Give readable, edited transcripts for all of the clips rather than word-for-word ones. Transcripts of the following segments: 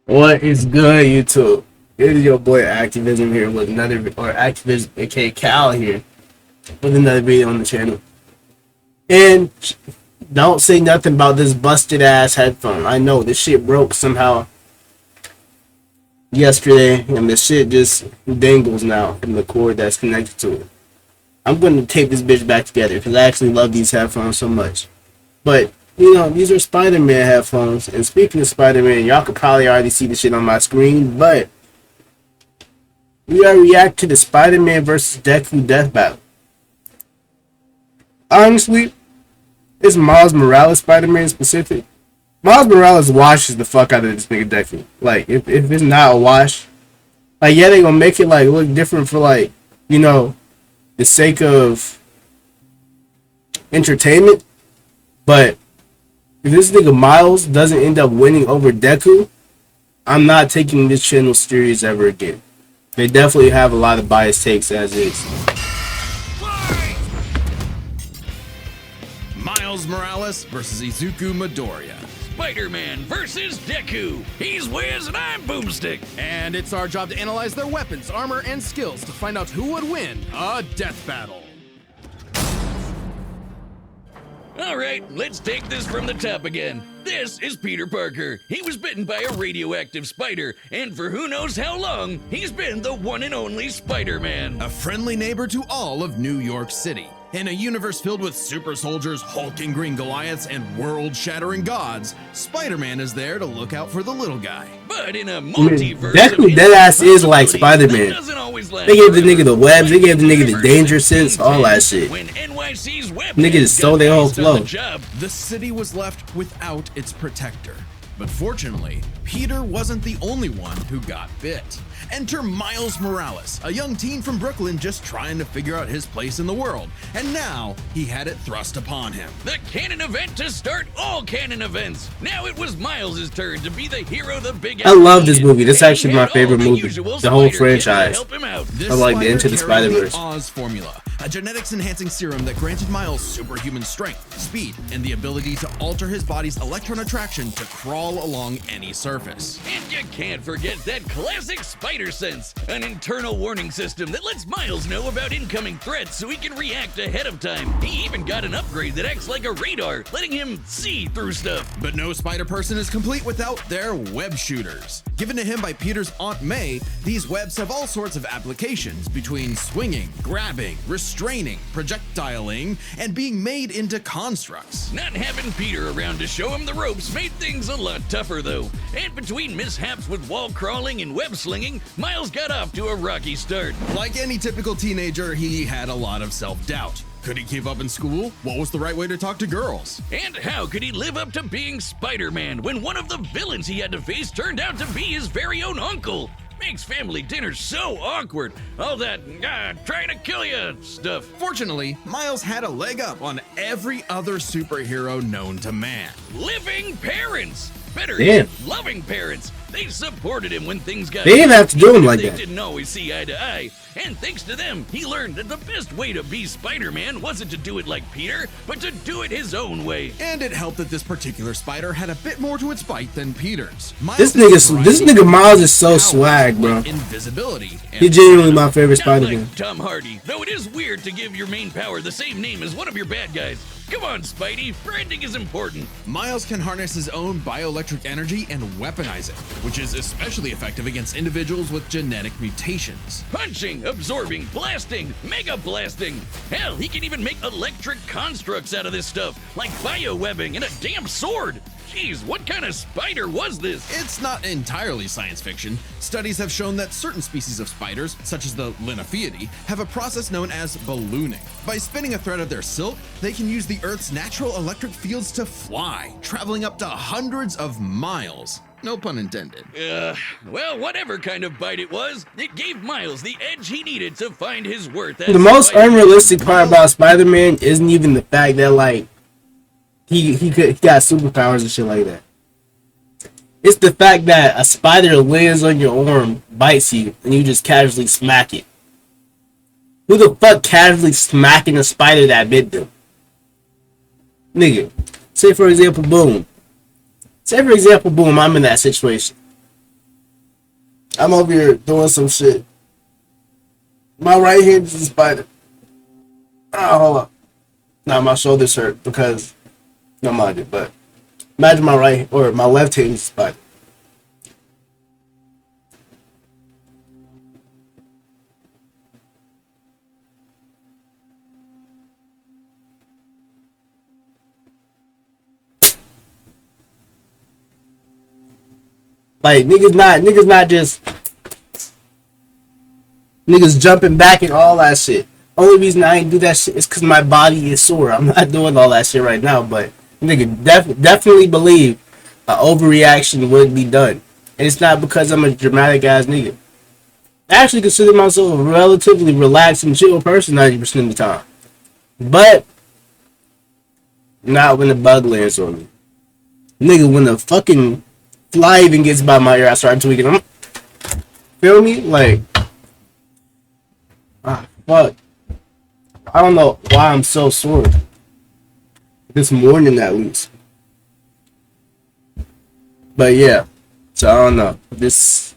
What is good, YouTube? It is your boy Activism here with another, or Activism, aka Cal here, with another video on the channel. And don't say nothing about this busted ass headphone. I know this shit broke somehow yesterday, and the shit just dangles now from the cord that's connected to it. I'm gonna tape this bitch back together because I actually love these headphones so much. But you know, these are Spider-Man headphones. And speaking of Spider-Man, y'all could probably already see the shit on my screen, but we gotta react to the Spider-Man versus Deku death battle. Honestly, it's Miles Morales Spider-Man specific. Miles Morales washes the fuck out of this nigga Deku. Like, if it's not a wash, like, yeah, they gonna make it, like, look different for, like, you know, the sake of entertainment, but if this nigga Miles doesn't end up winning over Deku, I'm not taking this channel serious ever again. They definitely have a lot of biased takes as is. Miles Morales versus Izuku Midoriya. Spider-Man versus Deku. He's Wiz and I'm Boomstick. And it's our job to analyze their weapons, armor, and skills to find out who would win a death battle. All right, let's take this from the top again. This is Peter Parker. He was bitten by a radioactive spider, and for who knows how long, he's been the one and only Spider-Man. A friendly neighbor to all of New York City. In a universe filled with super soldiers, hulking green Goliaths, and world-shattering gods, Spider-Man is there to look out for the little guy. But in a multiverse, Deku deadass is like Spider-Man. They gave the nigga the webs, they gave the nigga the danger sense, all that shit. When NYC's web Nigga just stole their whole flow. The city was left without its protector. But fortunately, Peter wasn't the only one who got bit. Enter Miles Morales, a young teen from Brooklyn just trying to figure out his place in the world. And now, he had it thrust upon him. The canon event to start all canon events. Now it was Miles' turn to be the hero the big I love this movie. This is actually my favorite movie. The whole franchise. I like the Into the Spider-Verse. Oz formula, a genetics-enhancing serum that granted Miles superhuman strength, speed, and the ability to alter his body's electron attraction to crawl along any surface. And you can't forget that classic Spider Sense, an internal warning system that lets Miles know about incoming threats so he can react ahead of time. He even got an upgrade that acts like a radar, letting him see through stuff. But no Spider-Person is complete without their web shooters. Given to him by Peter's Aunt May, these webs have all sorts of applications between swinging, grabbing, restraining, projectiling, and being made into constructs. Not having Peter around to show him the ropes made things a lot tougher though. And between mishaps with wall crawling and web slinging, Miles got off to a rocky start. Like any typical teenager, he had a lot of self-doubt. Could he keep up in school? What was the right way to talk to girls? And how could he live up to being Spider-Man when one of the villains he had to face turned out to be his very own uncle? Makes family dinner so awkward. All that, trying to kill you stuff. Fortunately, Miles had a leg up on every other superhero known to man. Living parents! Better Damn. yet, loving parents. They supported him when things got They didn't have to do him even if like they that. didn't always see eye to eye. And thanks to them, he learned that the best way to be Spider-Man wasn't to do it like Peter, but to do it his own way. And it helped that this particular spider had a bit more to its bite than Peter's. This nigga Miles is so swag, bro. Invisibility. He's genuinely my favorite Not Spider-Man. like Tom Hardy, though it is weird to give your main power the same name as one of your bad guys. Come on, Spidey, branding is important. Miles can harness his own bioelectric energy and weaponize it, which is especially effective against individuals with genetic mutations. Punching, absorbing, blasting, mega blasting. Hell, he can even make electric constructs out of this stuff, like biowebbing and a damn sword. Jeez, what kind of spider was this? It's not entirely science fiction. Studies have shown that certain species of spiders, such as the Linnaeufeidae, have a process known as ballooning. By spinning a thread of their silk, they can use the Earth's natural electric fields to fly, traveling up to hundreds of miles. No pun intended. Well, whatever kind of bite it was, it gave Miles the edge he needed to find his worth. The most unrealistic part about Spider-Man isn't even the fact that, like, he got superpowers and shit like that. It's the fact that a spider lands on your arm, bites you, and you just casually smack it. Who the fuck casually smacking a spider that bit them? Nigga, say for example, boom. Say for example, boom, I'm in that situation. I'm over here doing some shit. My right hand is a spider. Ah, hold up. Now my shoulders hurt because no mind it, but imagine my right or my left hand is a spider. Like niggas not just niggas jumping back and all that shit. Only reason I ain't do that shit is because my body is sore. I'm not doing all that shit right now, but nigga definitely believe an overreaction would be done. And it's not because I'm a dramatic ass nigga. I actually consider myself a relatively relaxed and chill person 90% of the time. But not when the bug lands on me. Nigga, when the fucking fly even gets by my ear, I start tweaking. Feel me? Like, fuck. I don't know why I'm so sore. This morning, at least. But yeah, so I don't know. That's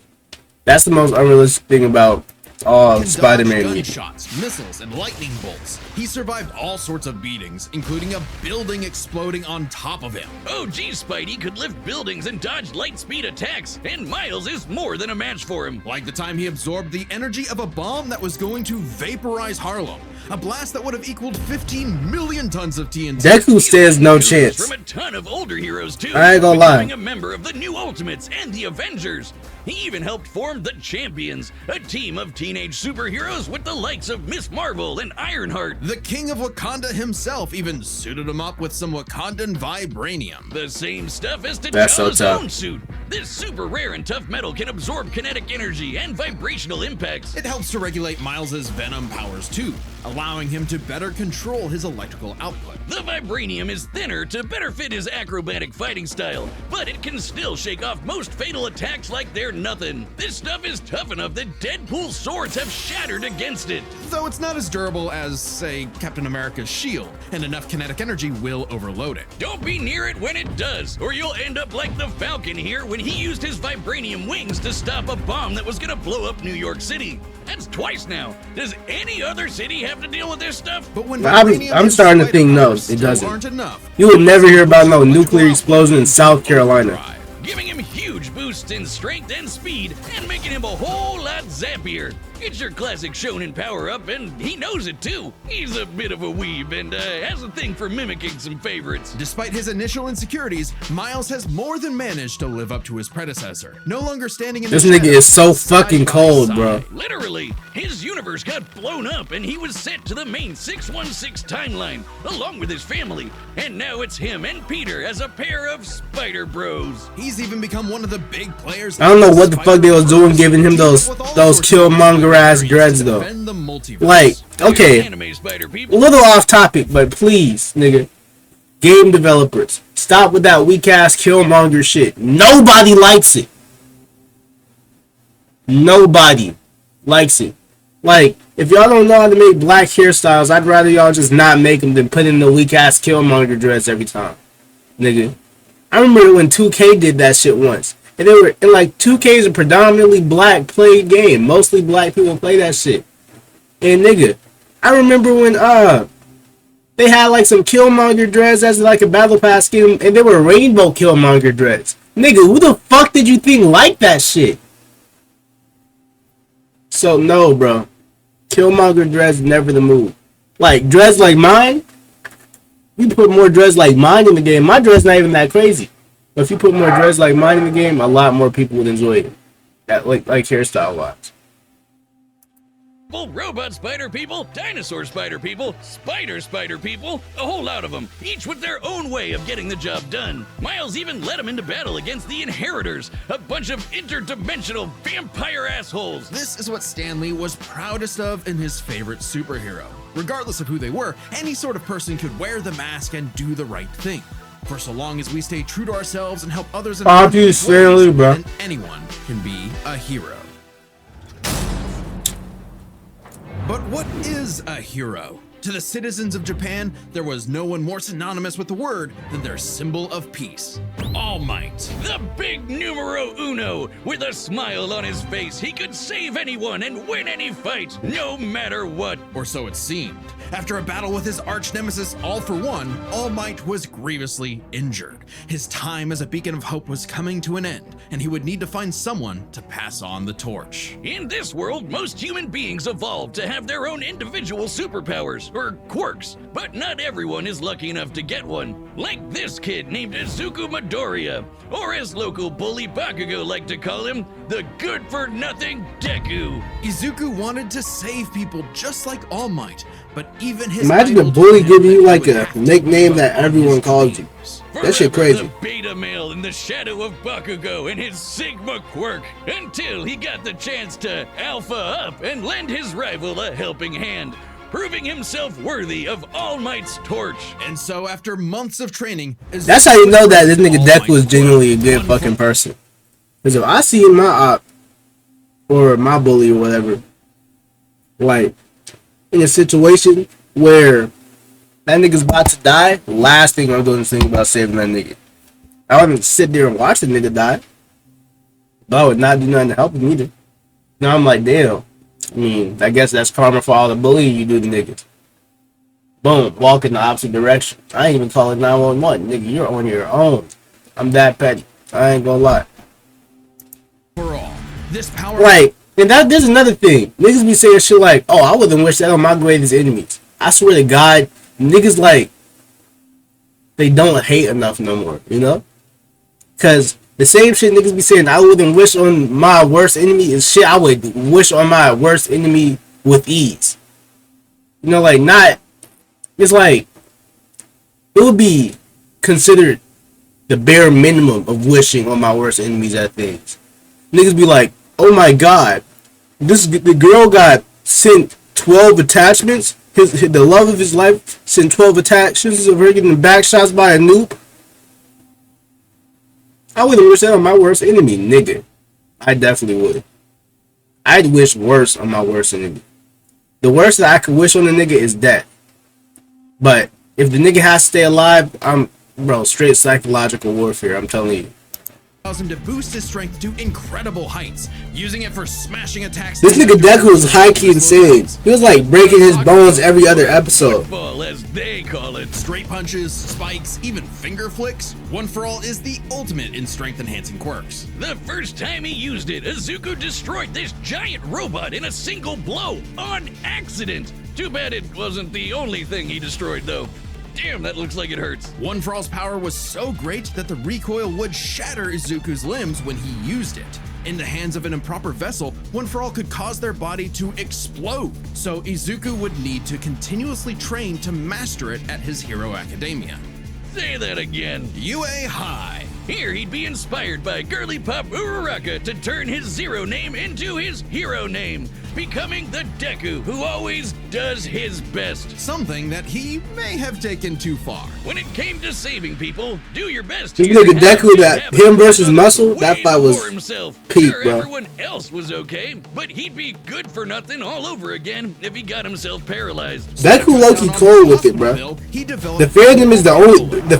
the most unrealistic thing about all Spider-Man movies. Gunshots, missiles, and lightning bolts. He survived all sorts of beatings, including a building exploding on top of him. Oh geez, Spidey could lift buildings and dodge light speed attacks, and Miles is more than a match for him. Like the time he absorbed the energy of a bomb that was going to vaporize Harlem. A blast that would have equaled 15 million tons of TNT. Deku stands no chance. From a ton of older heroes too. I ain't gonna lie. Becoming a member of the New Ultimates and the Avengers. He even helped form the Champions, a team of teenage superheroes with the likes of Miss Marvel and Ironheart. The king of Wakanda himself even suited him up with some Wakandan vibranium. The same stuff as That's so T'Challa's tough. own suit. This super rare and tough metal can absorb kinetic energy and vibrational impacts. It helps to regulate Miles's venom powers too, allowing him to better control his electrical output. The vibranium is thinner to better fit his acrobatic fighting style, but it can still shake off most fatal attacks like they're nothing. This stuff is tough enough that Deadpool's swords have shattered against it. Though it's not as durable as, say, Captain America's shield, and enough kinetic energy will overload it. Don't be near it when it does, or you'll end up like the Falcon here when he used his vibranium wings to stop a bomb that was gonna blow up New York City. That's twice now. Does any other city have to deal with this stuff? But when I'm vibranium starting to and think no, spider it powers doesn't. aren't enough, You will never hear about no nuclear explosion in South Carolina. Giving him huge boosts in strength and speed, and making him a whole lot zappier. It's your classic shonen power-up, and he knows it too. He's a bit of a weeb, and has a thing for mimicking some favorites. Despite his initial insecurities, Miles has more than managed to live up to his predecessor. No longer standing in This the nigga shadows, is so side fucking by cold, side. bro. Literally, his universe got blown up, and he was sent to the main 616 timeline, along with his family. And now it's him and Peter as a pair of Spider Bros. He's even become one of the big players. I don't know what the fuck they was doing giving him those Killmonger ass dreads though. Like, okay, Anime Spider a people. little off topic, but please, nigga, game developers, stop with that weak ass Killmonger shit. Nobody likes it. Nobody likes it. Like, if y'all don't know how to make black hairstyles, I'd rather y'all just not make them than put in the weak ass Killmonger dress every time, nigga. I remember when 2K did that shit once. And they were, and like 2K is a predominantly black played game. Mostly black people play that shit. And nigga, I remember when they had like some Killmonger dreads as like a battle pass skin, and they were rainbow Killmonger dreads. Nigga, who the fuck did you think liked that shit? So no, bro. Killmonger dreads never the move. Like dreads like mine, you put more dreads like mine in the game. My dreads not even that crazy. But if you put more dreads like mine in the game, a lot more people would enjoy it. That like hairstyle wise. Full robot spider people, dinosaur spider people, spider people, a whole lot of them, each with their own way of getting the job done. Miles even led them into battle against the Inheritors, a bunch of interdimensional vampire assholes. This is what Stan Lee was proudest of in his favorite superhero. Regardless of who they were, any sort of person could wear the mask and do the right thing. For so long as we stay true to ourselves and help others in Obvious, fairly, bro. then anyone can be a hero. But what is a hero? To the citizens of Japan, there was no one more synonymous with the word than their symbol of peace, All Might. The big numero uno. With a smile on his face, he could save anyone and win any fight, no matter what. Or so it seemed. After a battle with his arch nemesis All For One, All Might was grievously injured. His time as a beacon of hope was coming to an end, and he would need to find someone to pass on the torch. In this world, most human beings evolved to have their own individual superpowers, or quirks, but not everyone is lucky enough to get one. Like this kid named Izuku Midoriya, or as local bully Bakugo like to call him, the good-for-nothing Deku. Izuku wanted to save people just like All Might, but even his Imagine a idol bully told him giving you that like he would a have to nickname give that up everyone his calls you. dreams. That shit Forever crazy. the beta male in the shadow of Bakugo and his Sigma quirk, until he got the chance to alpha up and lend his rival a helping hand, proving himself worthy of All Might's torch. And so after months of training, That's how you know that this nigga All Deku Might is genuinely a good one fucking for- person. Because if I see my op or my bully or whatever, like in a situation where that nigga's about to die, last thing I'm going to think about saving that nigga. I wouldn't sit there and watch the nigga die, but I would not do nothing to help him either. Now I'm like, damn. I mean, I guess that's karma for all the bullying you do to niggas. Boom, walk in the opposite direction. I ain't even calling 911. Nigga, you're on your own. I'm that petty. I ain't gonna lie. for all. This power Like, and there's another thing. Niggas be saying shit like, oh, I wouldn't wish that on my greatest enemies. I swear to God, niggas like, they don't hate enough no more, you know? Because the same shit niggas be saying I wouldn't wish on my worst enemy is shit I would wish on my worst enemy with ease. You know, like, not, it's like, it would be considered the bare minimum of wishing on my worst enemies at things. Niggas be like, oh my God, the girl got sent 12 attachments. The love of his life sent 12 attachments of her getting back shots by a noob. I wouldn't wish that on my worst enemy, nigga. I definitely would. I'd wish worse on my worst enemy. The worst that I could wish on a nigga is death. But if the nigga has to stay alive, bro, straight psychological warfare, I'm telling you. allows him to boost his strength to incredible heights, using it for smashing attacks. This nigga Deku was high-key insane. He was like breaking his bones every other episode. Football, as they call it. Straight punches, spikes, even finger flicks. One for All is the ultimate in strength enhancing quirks. The first time he used it, Izuku destroyed this giant robot in a single blow, on accident. Too bad it wasn't the only thing he destroyed, though. Damn, that looks like it hurts. One for All's power was so great that the recoil would shatter Izuku's limbs when he used it. In the hands of an improper vessel, One for All could cause their body to explode, so Izuku would need to continuously train to master it at his Hero Academia. Say that again. UA High. Here he'd be inspired by girly pop Uraraka to turn his zero name into his hero name, becoming the Deku who always does his best. Something that he may have taken too far. When it came to saving people, do your best. This here nigga and have Deku, him that have him a versus brother Muscle, that way fight was for himself. peak, Sure, bro. everyone else was okay, but he'd be good for nothing all over again if he got himself paralyzed. Deku low-key cold with it, bro. He developed The fandom is the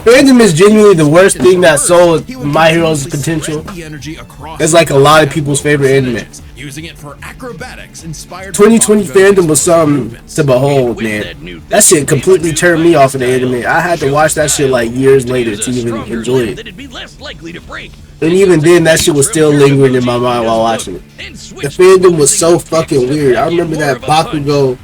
fandom is genuinely the worst thing that sold My Hero's potential. It's like a lot of people's favorite anime. Using it for acrobatics inspired 2020 by fandom was something to behold, man. That shit completely turned me off of the anime. I had to watch that shit like years later to even enjoy it. That'd be less likely to break. And even then, that shit was still lingering in my mind while watching it. The fandom was so fucking weird. I remember that Bakugo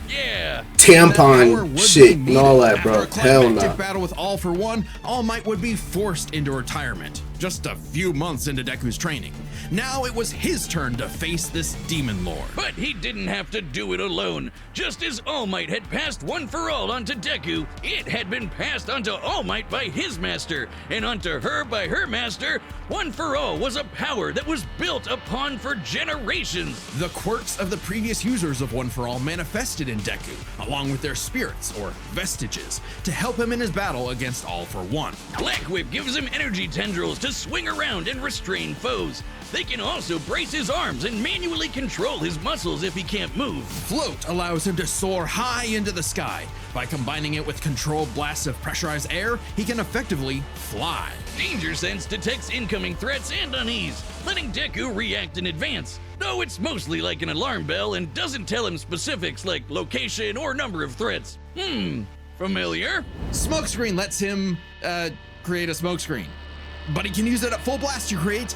tampon shit and all that, bro. After a Hell climactic no. battle with All for One, All Might would be forced into retirement, just a few months into Deku's training. Now it was his turn to face this demon lord. But he didn't have to do it alone. Just as All Might had passed One for All onto Deku, it had been passed onto All Might by his master, and onto her by her master. One for All was a power that was built upon for generations. The quirks of the previous users of One for All manifested in Deku, along with their spirits, or vestiges, to help him in his battle against All for One. Black Whip gives him energy tendrils to swing around and restrain foes. They can also brace his arms and manually control his muscles if he can't move. Float allows him to soar high into the sky. By combining it with controlled blasts of pressurized air, he can effectively fly. Danger Sense detects incoming threats and unease, letting Deku react in advance. Though it's mostly like an alarm bell and doesn't tell him specifics like location or number of threats. Familiar? Smokescreen lets him, create a smokescreen. But he can use it at full blast to create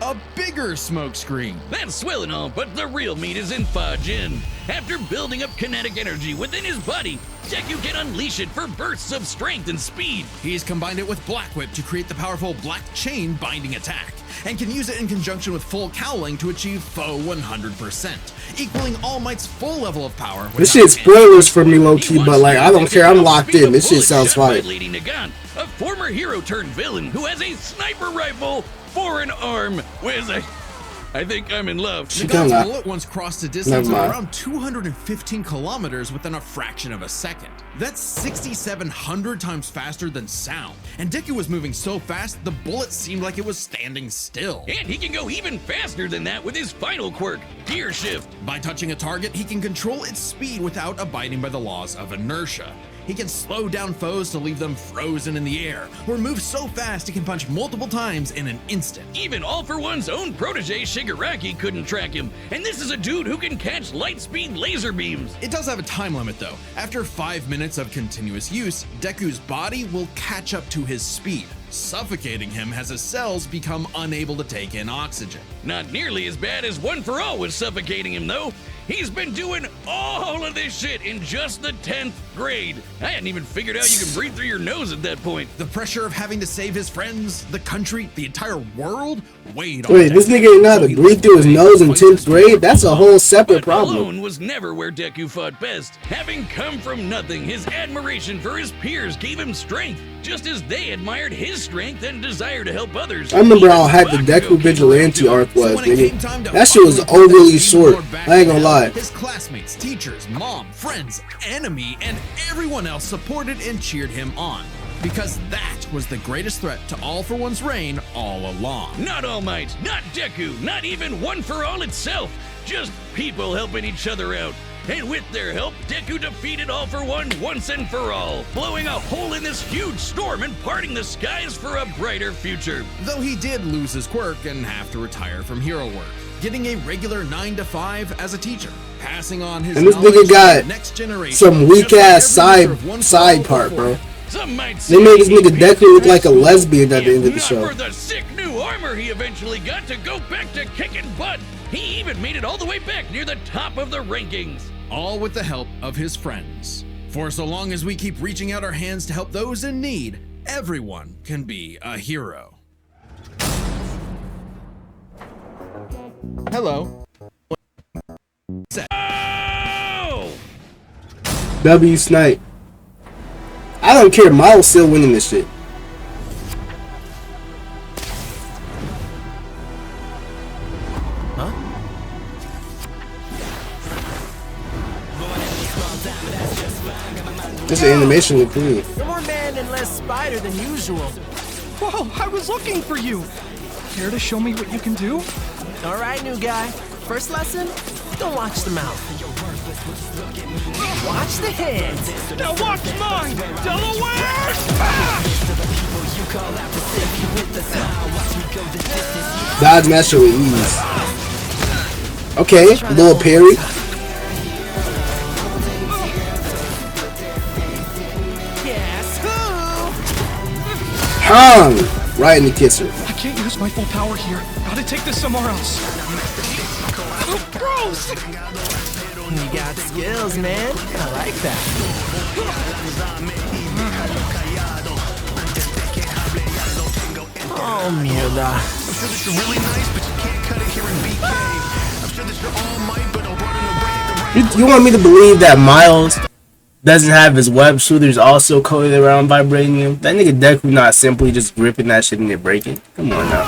a bigger smokescreen. That's swell and all, but the real meat is in Fajin. After building up kinetic energy within his body, Deku can unleash it for bursts of strength and speed. He's combined it with Black Whip to create the powerful Black Chain binding attack, and can use it in conjunction with Full Cowling to achieve foe 100%, equaling All Might's full level of power. This shit's spoilers for me, low-key, but like, I don't care. I'm locked in. This shit sounds fire. Lady Nagant, a former hero turned villain who has a sniper rifle for an arm. I think I'm in love. Nagant's bullet once crossed a distance of Never mind. around 215 kilometers within a fraction of a second. That's 6,700 times faster than sound. And Deku was moving so fast, the bullet seemed like it was standing still. And he can go even faster than that with his final quirk, Gear Shift. By touching a target, he can control its speed without abiding by the laws of inertia. He can slow down foes to leave them frozen in the air, or move so fast he can punch multiple times in an instant. Even All For One's own protege Shigaraki couldn't track him, and this is a dude who can catch light-speed laser beams. It does have a time limit though. After 5 minutes of continuous use, Deku's body will catch up to his speed, suffocating him as his cells become unable to take in oxygen. Not nearly as bad as One For All was suffocating him though. He's been doing all of this shit in just the 10th grade. I hadn't even figured out you can breathe through your nose at that point. The pressure of having to save his friends, the country, the entire world weighed on Wait, this Deku. nigga ain't know how to breathe through his nose in 10th grade? That's a whole separate But problem. alone was never where Deku fought best. Having come from nothing, his admiration for his peers gave him strength, just as they admired his strength and desire to help others. I remember how hyped the Bakugo Deku came Vigilante around arc was, So when it came nigga. time to That shit was finally overly be short. more back I ain't gonna down, lie. His classmates, teachers, mom, friends, enemy, and everyone else supported and cheered him on. Because that was the greatest threat to All For One's reign all along. Not All Might, not Deku, not even One For All itself. Just people helping each other out. And with their help, Deku defeated All For One once and for all, blowing a hole in this huge storm and parting the skies for a brighter future. Though he did lose his quirk and have to retire from hero work, getting a regular 9 to 5 as a teacher, passing on his And this knowledge nigga to got the next generation. some weak just like ass every member of One For All side part, before. bro. Some might They made this nigga Deku look like a lesbian at the If end of the not show. for the sick new armor he eventually got to go back to kicking butt. He even made it all the way back near the top of the rankings. All with the help of his friends. For so long as we keep reaching out our hands to help those in need, everyone can be a hero. Hello. Oh! W Snipe. I don't care. Miles still winning this shit. This animation look clean. You're more man and less spider than usual. Whoa, I was looking for you. Care to show me what you can do? All right, new guy. First lesson, don't watch the mouth. Watch the hands. Now watch mine, Delaware! Dodge master with ease. Okay, little parry. Guess who? Hung! Right in the kisser. I can't use my full power here. Gotta take this somewhere else. Oh, gross! You got skills, man. I like that. Oh, mierda. You want me to believe that Miles doesn't have his web shooters also coated around vibranium? That nigga Deku not simply just gripping that shit and it breaking? Come on now.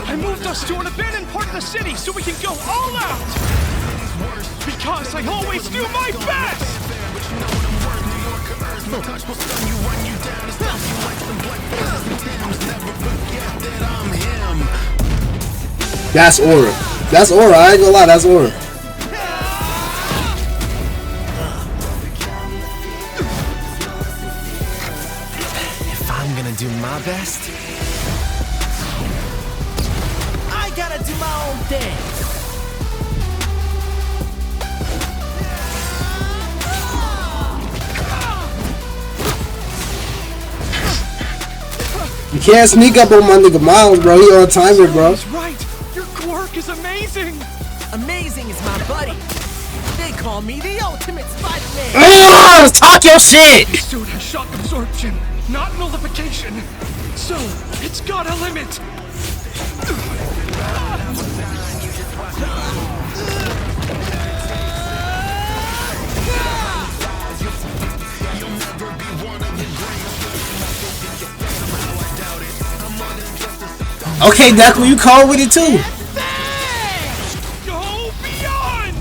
I moved us to an abandoned part of the city so we can go all out! Because I always do my best! That's Aura. That's Aura. I ain't gonna lie. That's Aura. If I'm gonna do my best, I gotta do my own thing. You can't sneak up on my nigga Miles, bro. He on timer, bro. He's right. Your quirk is amazing. Amazing is my buddy. They call me the ultimate Spider-Man. Talk your shit. This suit has shock absorption, not nullification. So, it's got a limit. Okay, Deku, you cold with it too. Go beyond.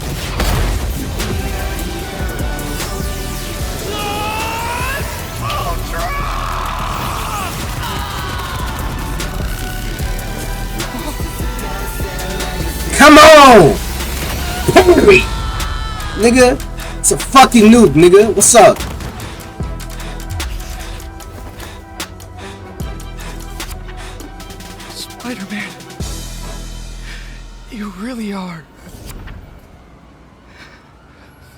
Come on! Hurry! Nigga, it's a fucking nuke, nigga. What's up? Spider-Man, you really are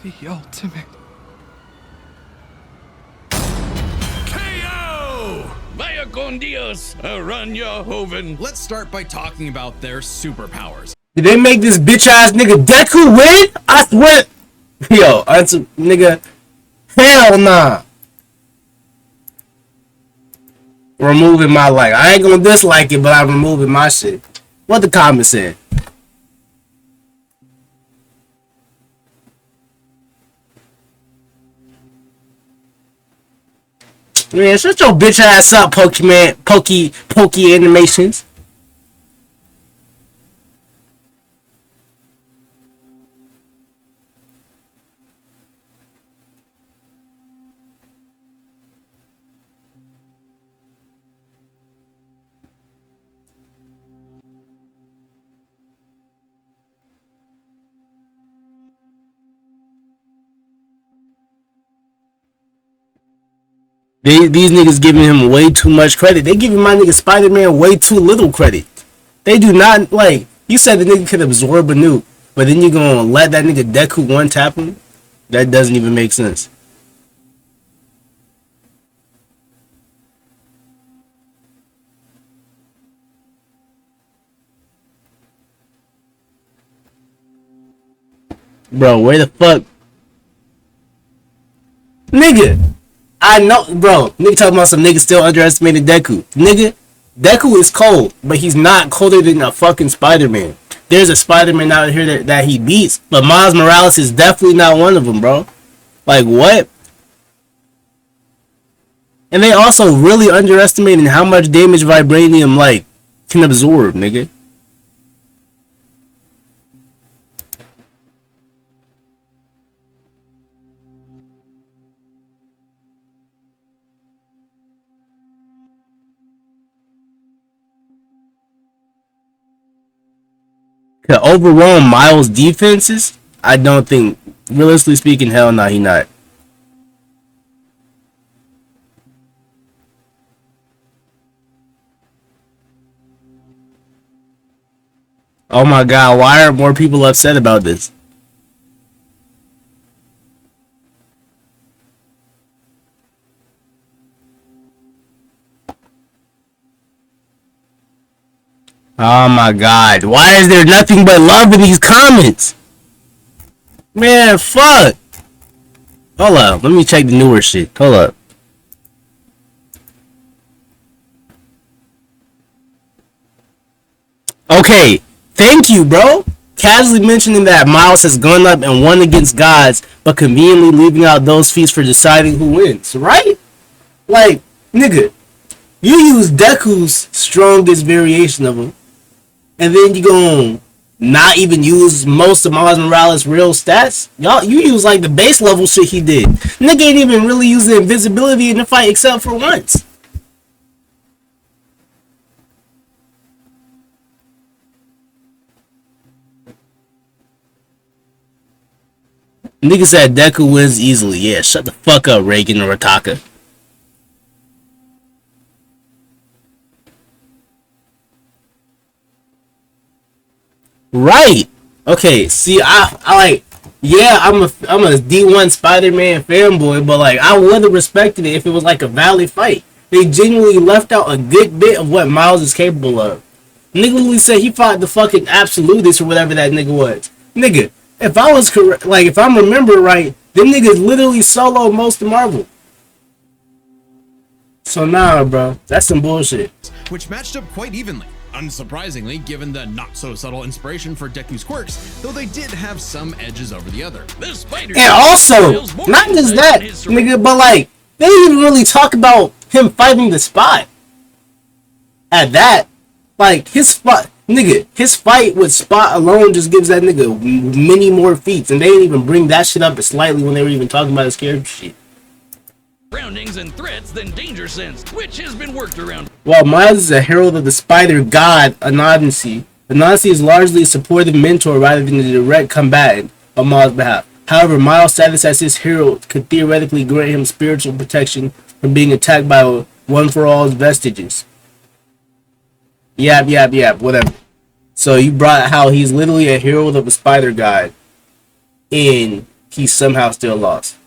the ultimate. KO! Vaya con Dios, Aranya Hoven. Let's start by talking about their superpowers. Did they make this bitch ass nigga Deku win? I swear. Yo, that's nigga. Hell nah. Removing my like. I ain't gonna dislike it, but I'm removing my shit. What the comments said. Man, shut your bitch ass up, Pokemon, Pokey Animations. These niggas giving him way too much credit. They giving my nigga Spider-Man way too little credit. They do not, like, you said the nigga could absorb a nuke, but then you gonna let that nigga Deku one tap him? That doesn't even make sense. Bro, where the fuck? Nigga! I know, bro. Nigga talking about some niggas still underestimating Deku. Nigga, Deku is cold, but he's not colder than a fucking Spider-Man. There's a Spider-Man out here that he beats, but Miles Morales is definitely not one of them, bro. Like, what? And they also really underestimating how much damage Vibranium, like, can absorb, nigga. To overwhelm Miles' defenses, I don't think, realistically speaking, hell no, he not. Oh my god, why are more people upset about this? Oh my god, why is there nothing but love in these comments? Man, fuck. Hold up, let me check the newer shit. Hold up. Okay, thank you, bro. Casually mentioning that Miles has gone up and won against gods, but conveniently leaving out those feats for deciding who wins, right? Like, nigga, you use Deku's strongest variation of him, and then you gon' not even use most of Miles Morales' real stats? Y'all, you use like the base level shit he did. Nigga ain't even really use the invisibility in the fight except for once. Nigga said Deku wins easily. Yeah, shut the fuck up, Reagan or Rataka. Right. Okay. See, I like. Yeah, I'm a D1 Spider-Man fanboy, but like I would have respected it if it was like a valid fight. They genuinely left out a good bit of what Miles is capable of. Nigga literally said he fought the fucking Absolutist or whatever that nigga was. Nigga, if I was correct, like if I'm remembering right, them niggas literally solo most of Marvel. So nah, bro, that's some bullshit. Which matched up quite evenly. Unsurprisingly, given the not-so-subtle inspiration for Deku's quirks, though they did have some edges over the other. The spider And also, not just that, nigga, but like, they didn't really talk about him fighting the Spot. At that, like, his fight with Spot alone just gives that nigga many more feats, and they didn't even bring that shit up slightly when they were even talking about his character shit. surroundings and threats than danger sense, which has been worked around. While Miles is a herald of the spider god Anansi, Anansi is largely a supportive mentor rather than a direct combatant on Miles' behalf. However, Miles' status as his herald could theoretically grant him spiritual protection from being attacked by One For All's vestiges. Yap, whatever. So you brought how he's literally a herald of a spider god, and he somehow still lost.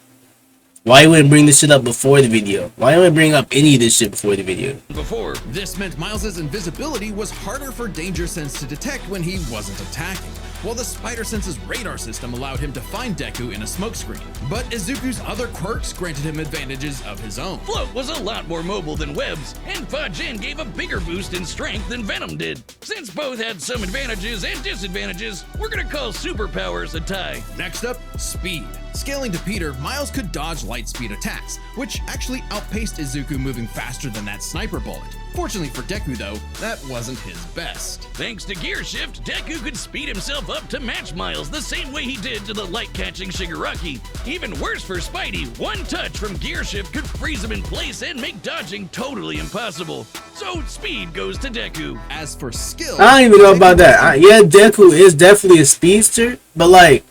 Why you wouldn't bring this shit up before the video? Why you wouldn't bring up any of this shit before the video? Before, This meant Miles' invisibility was harder for Danger Sense to detect when he wasn't attacking, while the Spider Sense's radar system allowed him to find Deku in a smokescreen. But Izuku's other quirks granted him advantages of his own. Float was a lot more mobile than Webs, and Fa Jin gave a bigger boost in strength than Venom did. Since both had some advantages and disadvantages, we're gonna call superpowers a tie. Next up, speed. Scaling to Peter, Miles could dodge light speed attacks, which actually outpaced Izuku moving faster than that sniper bullet. Fortunately for Deku though, that wasn't his best. Thanks to Gear Shift, Deku could speed himself up to match Miles the same way he did to the light-catching Shigaraki. Even worse for Spidey, one touch from Gear Shift could freeze him in place and make dodging totally impossible. So speed goes to Deku. As for skill, I don't even know about that. Yeah, Deku is definitely a speedster, but like,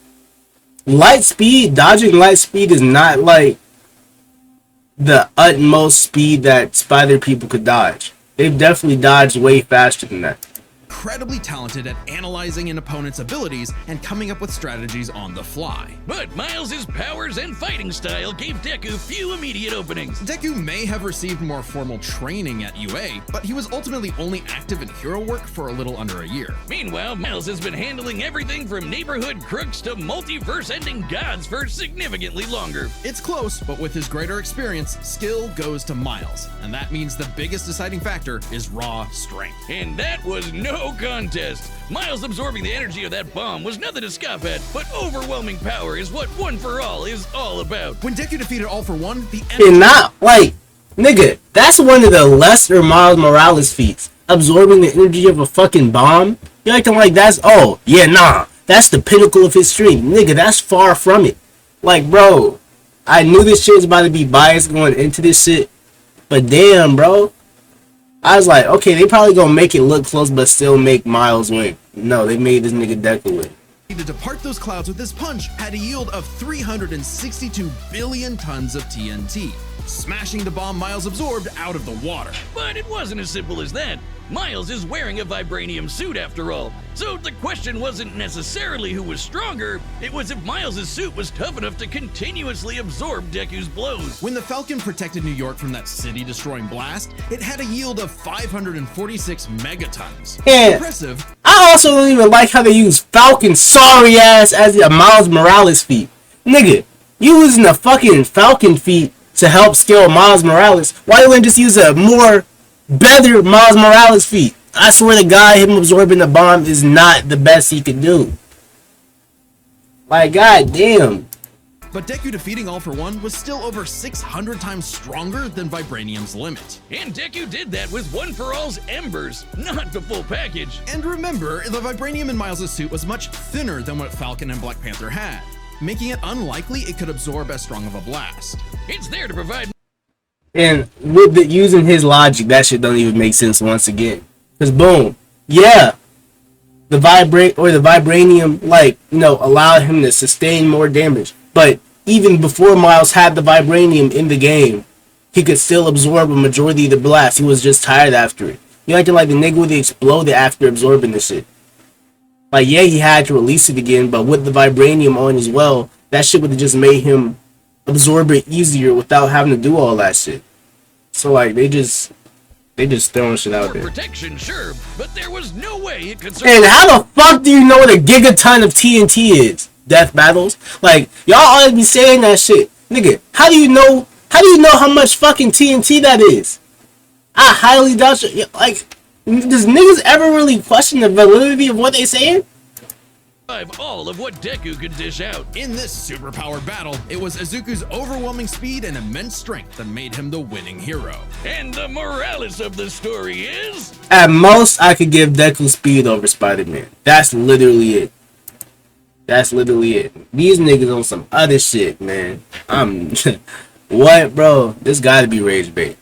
dodging light speed is not like the utmost speed that spider people could dodge. They've definitely dodged way faster than that. incredibly talented at analyzing an opponent's abilities and coming up with strategies on the fly. But Miles' powers and fighting style gave Deku few immediate openings. Deku may have received more formal training at UA, but he was ultimately only active in hero work for a little under a year. Meanwhile, Miles has been handling everything from neighborhood crooks to multiverse-ending gods for significantly longer. It's close, but with his greater experience, skill goes to Miles, and that means the biggest deciding factor is raw strength. And that was no contest. Miles absorbing the energy of that bomb was nothing to scoff at, but overwhelming power is what One For All is all about. When Deku defeated All For One, the And not, like, nigga, that's one of the lesser Miles Morales feats. Absorbing the energy of a fucking bomb? You're acting like that's, oh, yeah, nah, that's the pinnacle of his strength. Nigga, that's far from it. Like, bro, I knew this shit was about to be biased going into this shit, but damn, bro. I was like, okay, they probably gonna make it look close, but still make Miles win. No, they made this nigga Deku win. to depart those clouds with this punch had a yield of 362 billion tons of TNT, smashing the bomb Miles absorbed out of the water. But it wasn't as simple as that. Miles is wearing a vibranium suit after all, so the question wasn't necessarily who was stronger, it was if Miles' suit was tough enough to continuously absorb Deku's blows. When the Falcon protected New York from that city-destroying blast, it had a yield of 546 megatons. Yeah. Impressive. I also don't even like how they use Falcon sorry ass as a Miles Morales feat. Nigga, you using a fucking Falcon feat to help scale Miles Morales. Why you wouldn't just use a more better Miles Morales feat? I swear to God, him absorbing the bomb is not the best he could do. Like, god damn. But Deku defeating All For One was still over 600 times stronger than Vibranium's limit. And Deku did that with One For All's embers, not the full package. And remember, the Vibranium in Miles' suit was much thinner than what Falcon and Black Panther had, making it unlikely it could absorb as strong of a blast. It's there to provide. And with the, using his logic, that shit don't even make sense once again. Cause boom, yeah, the vibranium, like, you know, allowed him to sustain more damage. But even before Miles had the vibranium in the game, he could still absorb a majority of the blast. He was just tired after it. You acting like the nigga would have exploded after absorbing the shit. Like, yeah, he had to release it again, but with the vibranium on as well, that shit would have just made him absorb it easier without having to do all that shit. So like, they just throwing shit out there. Protection, sure, but there was no way it could And how the fuck do you know what a gigaton of TNT is? Death battles? Like, y'all always be saying that shit. Nigga, how do you know how much fucking TNT that is? I highly doubt you. Like, does niggas ever really question the validity of what they saying? all of what Deku could dish out. In this superpower battle, it was Izuku's overwhelming speed and immense strength that made him the winning hero. And the morales of the story is... At most, I could give Deku speed over Spider-Man. That's literally it. That's literally it. These niggas on some other shit, man. What, bro? This gotta be rage bait.